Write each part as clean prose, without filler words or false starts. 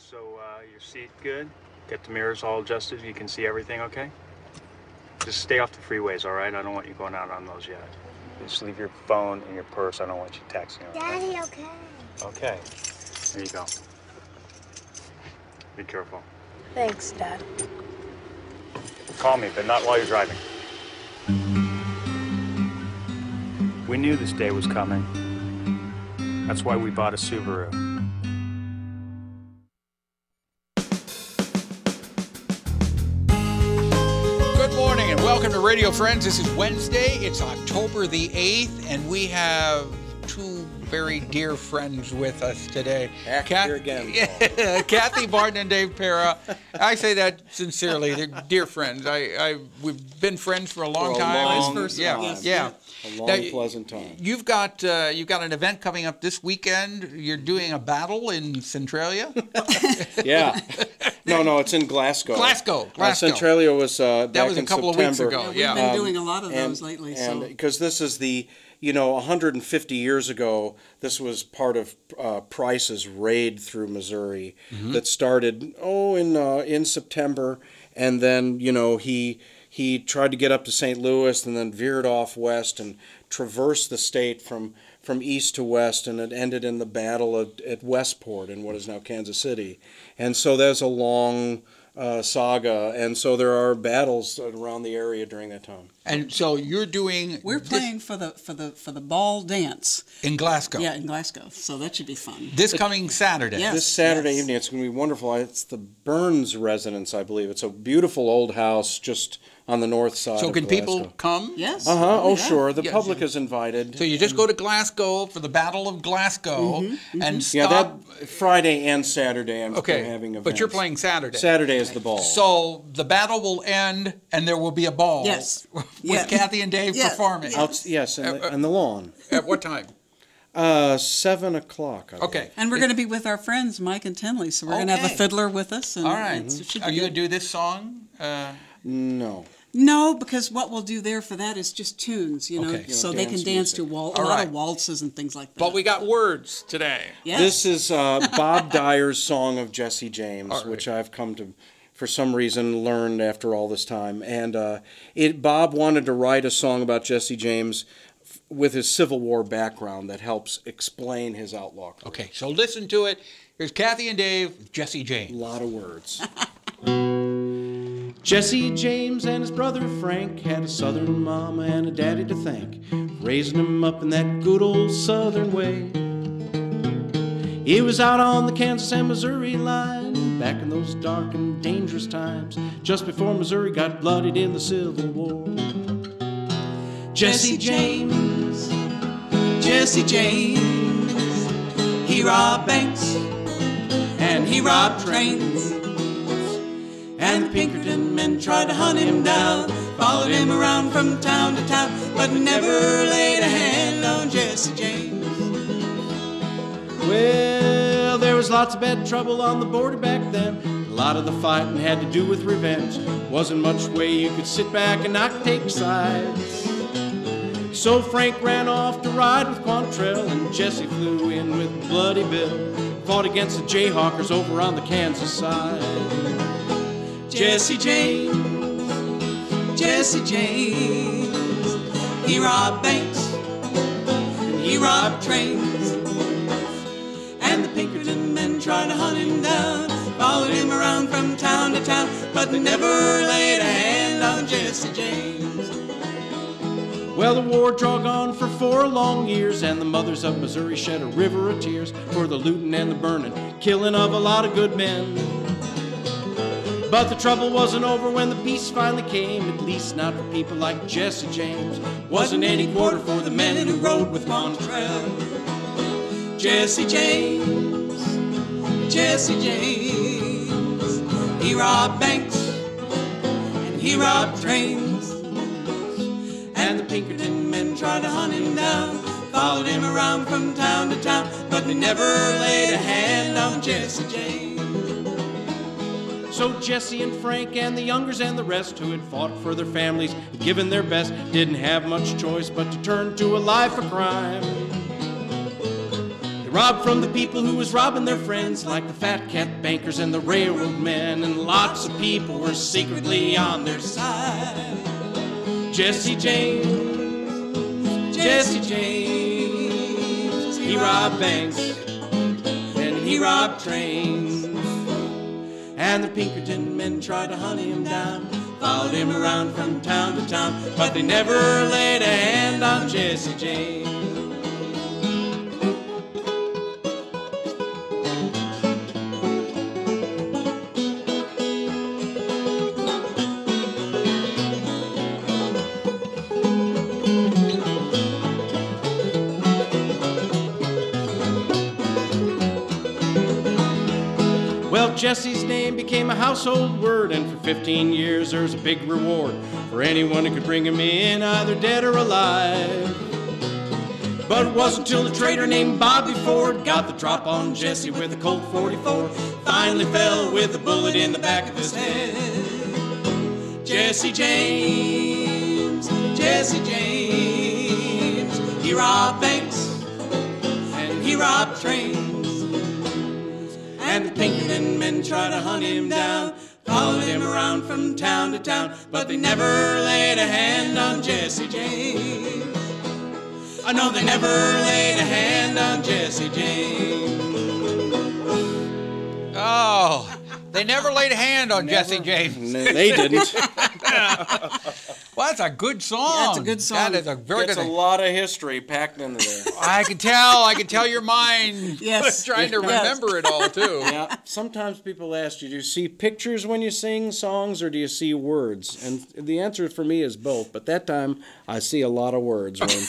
So, your seat good? Get the mirrors all adjusted, you can see everything okay? Just stay off the freeways, all right? I don't want you going out on those yet. Just leave your phone in your purse. I don't want you texting, okay? Daddy, okay. Okay. There you go. Be careful. Thanks, Dad. Call me, but not while you're driving. We knew this day was coming. That's why we bought a Subaru. Good morning and welcome to Radio Friends. This is Wednesday. It's October the 8th, and we have two very dear friends with us today. Here again. Cathy, Barton, and Dave Para. I say that sincerely. They're dear friends. We've been friends for a long time. Yeah. A long, pleasant time. You've got an event coming up this weekend. You're doing a battle in Centralia. Yeah. No, it's in Glasgow. Glasgow. Centralia was back that was a couple September. of weeks ago. Yeah, we've been doing a lot of those lately. And because this is the, 150 years ago, this was part of Price's raid through Missouri that started in September, and then he tried to get up to St. Louis and then veered off west and traversed the state from east to west, and it ended in the battle at Westport in what is now Kansas City. And so there's a long saga, and so there are battles around the area during that time. And so you're doing. We're playing for the ball dance in Glasgow. Yeah, in Glasgow. So that should be fun. This coming Saturday. Yes, this Saturday evening, it's going to be wonderful. It's the Burns residence, I believe. It's a beautiful old house just on the north side. So of can Glasgow. people come? Yes. Oh, sure. The public is invited. So you just go to Glasgow for the Battle of Glasgow and stop. Yeah, that Friday and Saturday I'm having events. But you're playing Saturday. Saturday is the ball. So the battle will end and there will be a ball. Yes. With Cathy and Dave performing. Yes, and the lawn. At what time? 7 o'clock. Okay. And we're going to be with our friends Mike and Tinley, so we're going to have a fiddler with us. And all right. Are you going to do this song? No. No, because what we'll do there for that is just tunes, so they can dance to a lot of waltzes and things like that. But we got words today. Yes. This is Bob Dyer's song of Jesse James, which I've come to, for some reason, learn after all this time. And Bob wanted to write a song about Jesse James with his Civil War background that helps explain his outlook. Okay, so listen to it. Here's Cathy and Dave with Jesse James. A lot of words. Jesse James and his brother Frank had a southern mama and a daddy to thank, raising him up in that good old southern way. He was out on the Kansas and Missouri line back in those dark and dangerous times, just before Missouri got bloodied in the Civil War. Jesse James, he robbed banks and he robbed trains. And the Pinkerton men tried to hunt him down, followed him around from town to town, but never laid a hand on Jesse James. Well, there was lots of bad trouble on the border back then. A lot of the fighting had to do with revenge. Wasn't much way you could sit back and not take sides. So Frank ran off to ride with Quantrell, and Jesse flew in with Bloody Bill, fought against the Jayhawkers over on the Kansas side. Jesse James, he robbed banks and he robbed trains. And the Pinkerton men tried to hunt him down, followed him around from town to town, but they never laid a hand on Jesse James. Well, the war dragged on for 4 long years, and the mothers of Missouri shed a river of tears for the looting and the burning, killing of a lot of good men. But the trouble wasn't over when the peace finally came, at least not for people like Jesse James. Wasn't any quarter for the men who rode with Quantrell. Jesse James, he robbed banks and he robbed trains. And the Pinkerton men tried to hunt him down, followed him around from town to town, but they never laid a hand on Jesse James. So Jesse and Frank and the Youngers and the rest who had fought for their families, given their best, didn't have much choice but to turn to a life of crime. robbed from the people who was robbing their friends, like the fat cat bankers and the railroad men, and lots of people were secretly on their side. Jesse James, Jesse James, he robbed banks and he robbed trains, and the Pinkerton men tried to hunt him down, followed him around from town to town, but they never laid a hand on Jesse James. Well, Jesse's name became a household word, and for 15 years there's a big reward for anyone who could bring him in, either dead or alive. But it wasn't until a trader named Bobby Ford got the drop on Jesse with a Colt 44, finally fell with a bullet in the back of his head. Jesse James, Jesse James, he robbed banks and he robbed trains, and the Pinkerton men tried to hunt him down, followed him around from town to town, but they never laid a hand on Jesse James. I know they never laid a hand on Jesse James. Oh, they never laid a hand on Jesse James. They didn't. Well, that's a good song. Yeah, it's a good song. That is a very good It's a lot of history packed into there. I can tell your mind Yes. trying to remember it all, too. Yeah. Sometimes people ask you, do you see pictures when you sing songs or do you see words? And the answer for me is both. But that time, I see a lot of words running,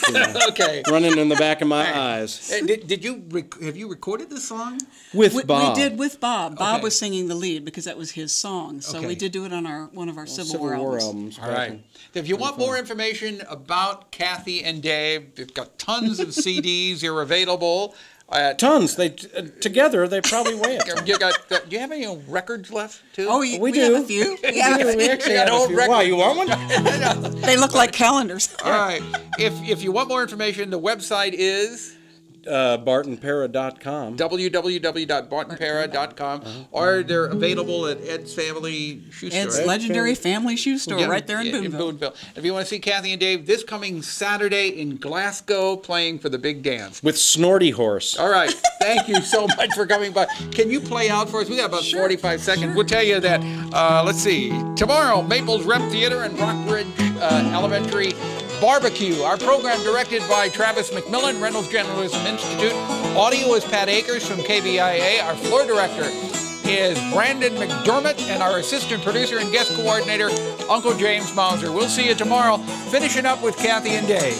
running in the back of my eyes. Have you recorded this song? With Bob. We did with Bob. Bob was singing the lead because that was his song. So we did do it on one of our Civil War albums. All right. If you want more information about Cathy and Dave, they've got tons of CDs. They're available. Tons. Together, they probably weigh it. Do you have any records left, too? Oh, we do. Have a few. We actually have a few. Why, you want one? They look like calendars. All right. If you want more information, the website is BartonPara.com. www.bartonpara.com, or they're available at Ed's Family Shoe Store. Ed's Legendary Family Shoe Store right there in Boonville. If you want to see Cathy and Dave this coming Saturday in Glasgow, playing for the big dance. With Snorty Horse. All right. Thank you so much for coming by. Can you play out for us? We got about 45 seconds. Sure. We'll tell you that, let's see, tomorrow, Maples Rep Theater and Rockbridge Elementary Barbecue. Our program directed by Travis McMillan, Reynolds Journalism Institute. Audio is Pat Akers from KBIA. Our floor director is Brandon McDermott, and our assistant producer and guest coordinator, Uncle James Mauser. We'll see you tomorrow, finishing up with Cathy and Dave.